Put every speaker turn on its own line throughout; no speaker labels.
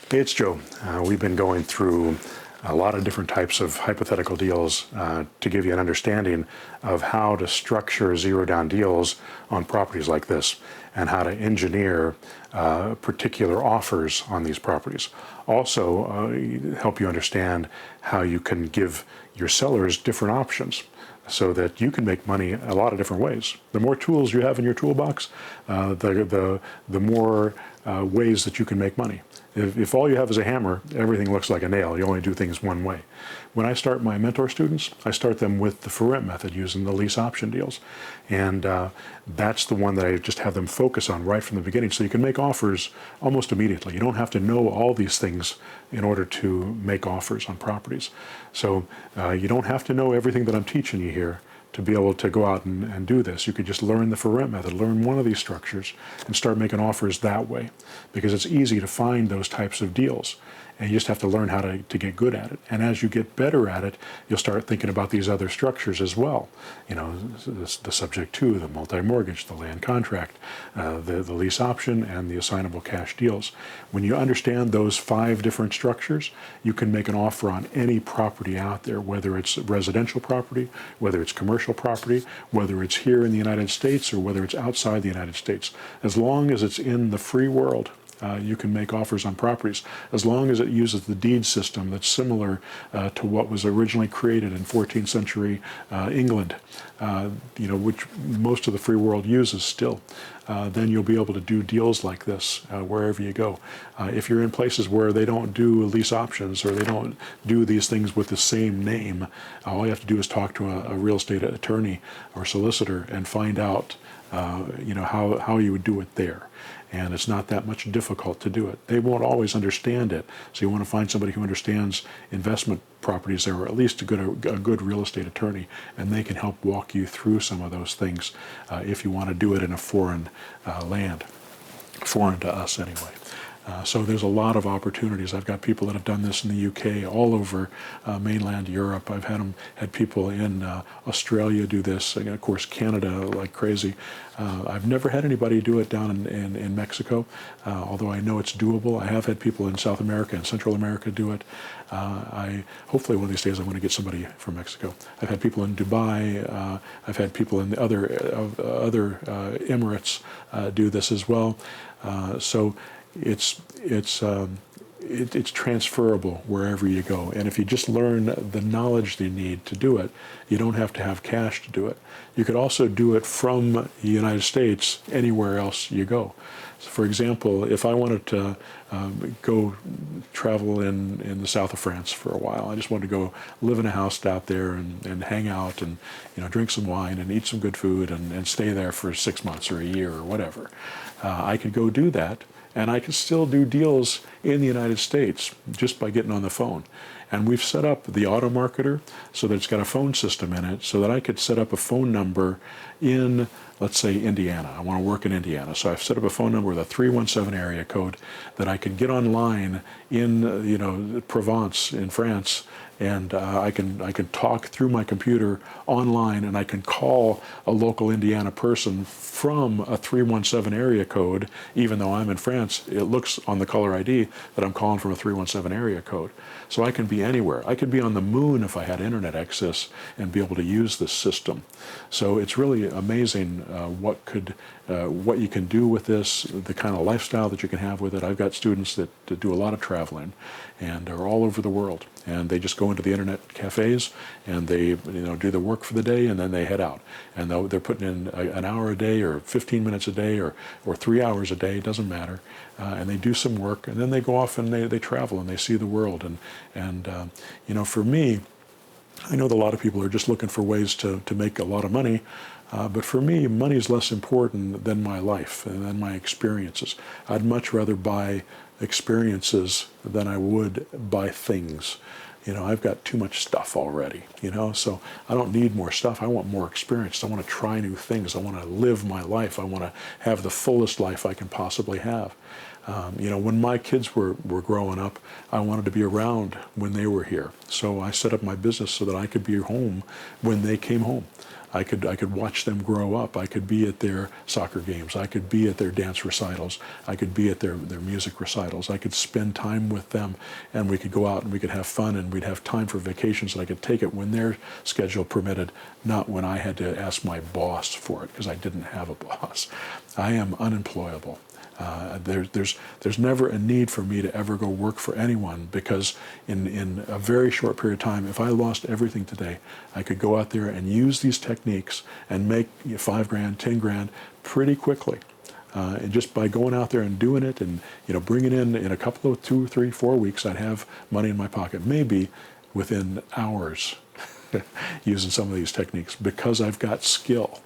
Hey, it's Joe. We've been going through a lot of different types of hypothetical deals to give you an understanding of how to structure zero-down deals on properties like this and how to engineer particular offers on these properties. Also, help you understand how you can give your sellers different options so that you can make money a lot of different ways. The more tools you have in your toolbox, the more ways that you can make money. If all you have is a hammer, everything looks like a nail. You only do things one way. When I start my mentor students, I start them with the for rent method using the lease option deals. And that's the one that I just have them focus on right from the beginning, so you can make offers almost immediately. You don't have to know all these things in order to make offers on properties. So you don't have to know everything that I'm teaching you here to be able to go out and do this. You could just learn the for rent method, learn one of these structures, and start making offers that way, because it's easy to find those types of deals. And you just have to learn how to get good at it. And as you get better at it, you'll start thinking about these other structures as well. You know, the subject to, the multi-mortgage, the land contract, the lease option, and the assignable cash deals. When you understand those 5 different structures, you can make an offer on any property out there, whether it's residential property, whether it's commercial property, whether it's here in the United States or whether it's outside the United States. As long as it's in the free world, you can make offers on properties, as long as it uses the deed system that's similar to what was originally created in 14th century England, which most of the free world uses still. Then you'll be able to do deals like this wherever you go. If you're in places where they don't do lease options or they don't do these things with the same name, all you have to do is talk to a real estate attorney or solicitor and find out how you would do it there. And it's not that much difficult to do it. They won't always understand it, so you want to find somebody who understands investment properties there, or at least a good real estate attorney, and they can help walk you through some of those things if you want to do it in a foreign land, foreign to us anyway. So there's a lot of opportunities. I've got people that have done this in the UK, all over mainland Europe. I've had people in Australia do this, and of course Canada like crazy. I've never had anybody do it down in Mexico, although I know it's doable. I have had people in South America and Central America do it. Hopefully one of these days I'm going to get somebody from Mexico. I've had people in Dubai. I've had people in the other Emirates do this as well. So it's transferable wherever you go. And if you just learn the knowledge that you need to do it, you don't have to have cash to do it. You could also do it from the United States anywhere else you go. So for example, if I wanted to go travel in the south of France for a while, I just wanted to go live in a house out there and hang out and drink some wine and eat some good food and stay there for 6 months or a year or whatever, I could go do that. And I can still do deals in the United States just by getting on the phone. And we've set up the auto marketer so that it's got a phone system in it, so that I could set up a phone number in, let's say, Indiana. I want to work in Indiana. So I've set up a phone number with a 317 area code that I can get online in Provence in France, and I can talk through my computer online, and I can call a local Indiana person from a 317 area code. Even though I'm in France, it looks on the caller ID that I'm calling from a 317 area code. So I can be anywhere. I could be on the moon if I had internet access and be able to use this system. So it's really amazing what you can do with this, the kind of lifestyle that you can have with it. I've got students that do a lot of traveling and are all over the world, and they just go into the internet cafes and they do the work for the day, and then they head out, and they're putting in an hour a day or 15 minutes a day or 3 hours a day, it doesn't matter, and they do some work, and then they go off and they travel and they see the world. And for me, I know that a lot of people are just looking for ways to make a lot of money, but for me, money is less important than my life and than my experiences. I'd much rather buy experiences than I would buy things. I've got too much stuff already, so I don't need more stuff. I want more experience. I want to try new things. I want to live my life. I want to have the fullest life I can possibly have. When my kids were growing up, I wanted to be around when they were here. So I set up my business so that I could be home when they came home. I could watch them grow up. I could be at their soccer games. I could be at their dance recitals. I could be at their music recitals. I could spend time with them, and we could go out and we could have fun, and we'd have time for vacations, and I could take it when their schedule permitted, not when I had to ask my boss for it, because I didn't have a boss. I am unemployable. There's never a need for me to ever go work for anyone, because in a very short period of time, if I lost everything today, I could go out there and use these techniques and make $5 grand, $10 grand pretty quickly. And just by going out there and doing it, and bringing in a couple of 2, 3, 4 weeks, I'd have money in my pocket, maybe within hours, using some of these techniques, because I've got skill.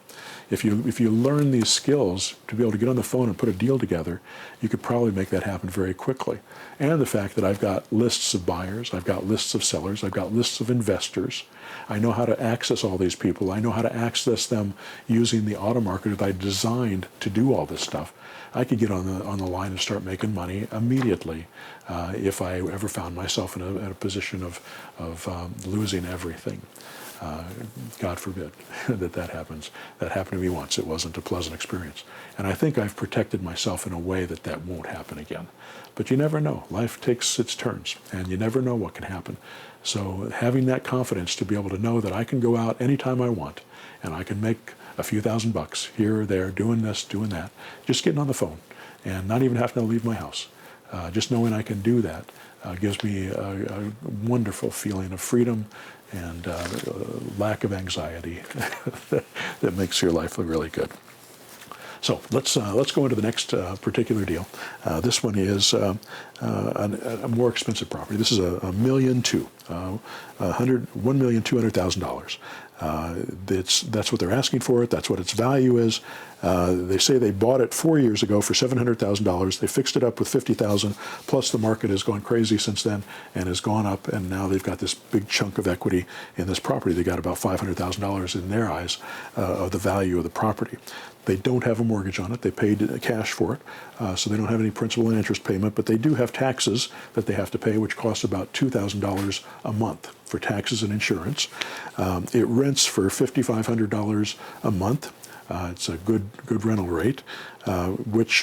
If you learn these skills to be able to get on the phone and put a deal together, you could probably make that happen very quickly. And the fact that I've got lists of buyers, I've got lists of sellers, I've got lists of investors. I know how to access all these people. I know how to access them using the auto market that I designed to do all this stuff. I could get on the line and start making money immediately if I ever found myself in a position of losing everything. God forbid that happens. That happened to me once. It wasn't a pleasant experience. And I think I've protected myself in a way that won't happen again. But you never know. Life takes its turns, and you never know what can happen. So having that confidence to be able to know that I can go out anytime I want, and I can make a few $1,000 here or there, doing this, doing that, just getting on the phone, and not even having to leave my house. Just knowing I can do that gives me a wonderful feeling of freedom and lack of anxiety that makes your life look really good. So let's go into the next particular deal. This one is a more expensive property. This is $1,200,000. That's what they're asking for it. That's what its value is. They say they bought it 4 years ago for $700,000. They fixed it up with $50,000. Plus, the market has gone crazy since then and has gone up. And now they've got this big chunk of equity in this property. They got about $500,000 in their eyes of the value of the property. They don't have a mortgage on it. They paid cash for it, so they don't have any principal and interest payment. But they do have taxes that they have to pay, which costs about $2,000 a month for taxes and insurance. It rents for $5,500 a month. It's a good rental rate, which,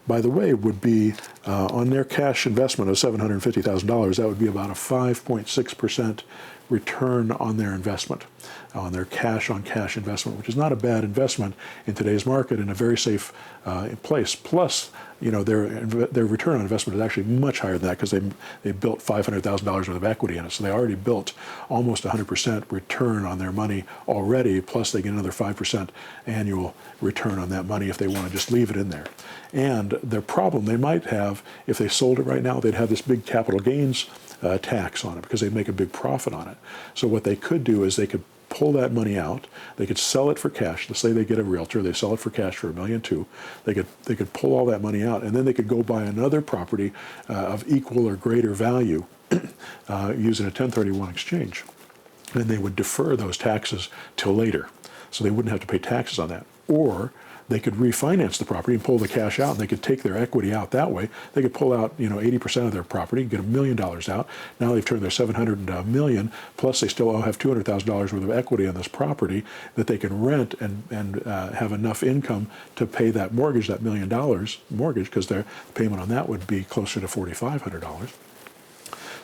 by the way, would be on their cash investment of $750,000. That would be about a 5.6% return on their investment, on their cash-on-cash investment, which is not a bad investment in today's market, in a very safe place. Plus, their return on investment is actually much higher than that, because they built $500,000 worth of equity in it. So they already built almost 100% return on their money already, plus they get another 5% annual return on that money if they want to just leave it in there. And their problem they might have, if they sold it right now, they'd have this big capital gains tax on it, because they make a big profit on it. So what they could do is they could pull that money out. They could sell it for cash. Let's say they get a realtor, they sell it for cash for $1.2 million. They could pull all that money out, and then they could go buy another property of equal or greater value using a 1031 exchange. And they would defer those taxes till later, so they wouldn't have to pay taxes on that. Or they could refinance the property and pull the cash out, and they could take their equity out that way. They could pull out 80% of their property, get $1 million out. Now they've turned their $700 million, plus they still have $200,000 worth of equity on this property that they can rent and have enough income to pay that mortgage, that $1 million mortgage, because their payment on that would be closer to $4,500.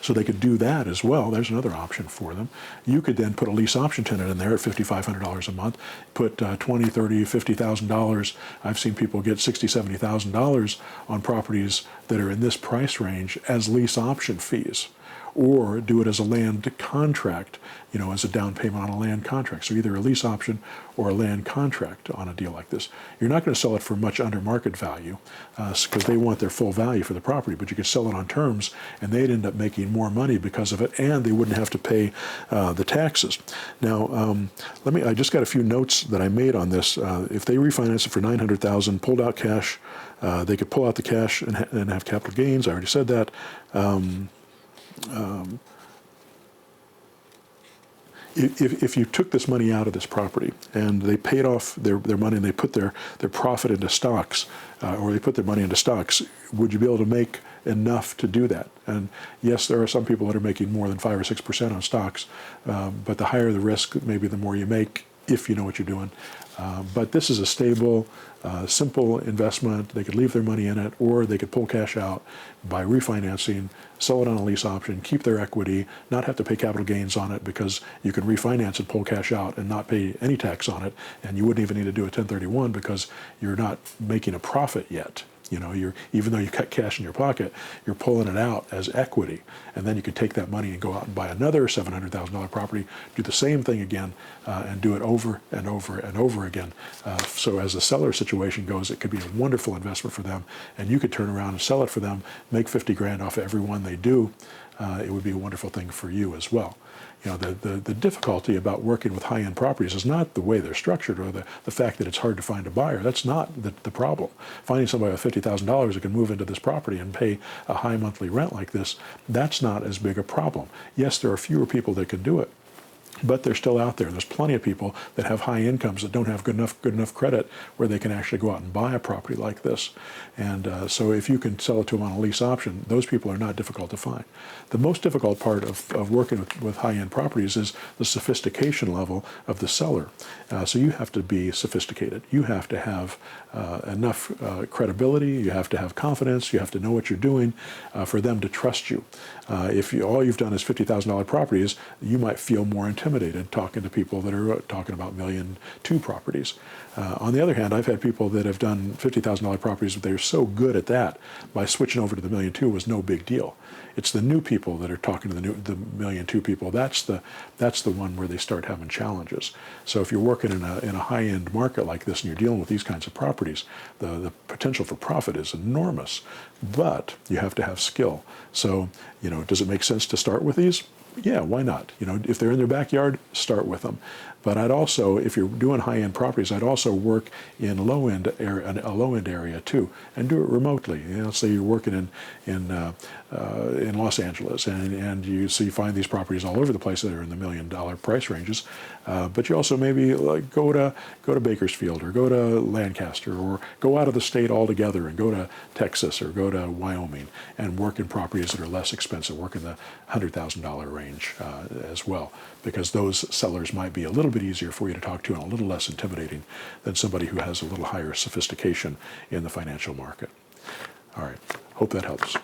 So they could do that as well. There's another option for them. You could then put a lease option tenant in there at $5,500 a month, put $20,000, $30,000, $50,000. I've seen people get $60,000, $70,000 on properties that are in this price range as lease option fees, or do it as a land contract, as a down payment on a land contract. So either a lease option or a land contract on a deal like this. You're not going to sell it for much under market value, because they want their full value for the property, but you could sell it on terms and they'd end up making more money because of it, and they wouldn't have to pay the taxes. Now, I just got a few notes that I made on this. If they refinance it for $900,000, pulled out cash, they could pull out the cash and have capital gains. I already said that. If you took this money out of this property and they paid off their money and they put their profit into stocks, or they put their money into stocks, would you be able to make enough to do that? And yes, there are some people that are making more than 5 or 6% on stocks, but the higher the risk, maybe the more you make if you know what you're doing. But this is a stable, simple investment. They could leave their money in it, or they could pull cash out by refinancing, sell it on a lease option, keep their equity, not have to pay capital gains on it, because you can refinance and pull cash out and not pay any tax on it, and you wouldn't even need to do a 1031 because you're not making a profit yet. You know, even though you cut cash in your pocket, you're pulling it out as equity, and then you could take that money and go out and buy another $700,000 property, do the same thing again, and do it over and over and over again. So as the seller situation goes, it could be a wonderful investment for them, and you could turn around and sell it for them, make 50 grand off of every one they do. It would be a wonderful thing for you as well. You know, the difficulty about working with high-end properties is not the way they're structured or the fact that it's hard to find a buyer. That's not the problem. Finding somebody with $50,000 who can move into this property and pay a high monthly rent like this, that's not as big a problem. Yes, there are fewer people that can do it, but they're still out there. There's plenty of people that have high incomes that don't have good enough credit where they can actually go out and buy a property like this. And so if you can sell it to them on a lease option, those people are not difficult to find. The most difficult part of working with high-end properties is the sophistication level of the seller. So you have to be sophisticated. You have to have enough credibility. You have to have confidence. You have to know what you're doing for them to trust you. If all you've done is $50,000 properties, you might feel more intimidated talking to people that are talking about $1.2 million properties. On the other hand, I've had people that have done $50,000 properties, but they're so good at that, by switching over to the $1.2 million was no big deal. It's the new people that are talking to the $1.2 million people. That's the one where they start having challenges. So if you're working in a high-end market like this and you're dealing with these kinds of properties, the potential for profit is enormous, but you have to have skill. So, you know, does it make sense to start with these? Yeah, why not? You know, if they're in their backyard, start with them. But I'd also, if you're doing high-end properties, I'd also work in a low-end area too, and do it remotely. You know, say you're working in Los Angeles, and you find these properties all over the place that are in the $1 million price ranges. But you also maybe go to Bakersfield, or go to Lancaster, or go out of the state altogether and go to Texas or go to Wyoming and work in properties that are less expensive. Work in the $100,000 range as well, because those sellers might be a little bit easier for you to talk to and a little less intimidating than somebody who has a little higher sophistication in the financial market. All right, hope that helps.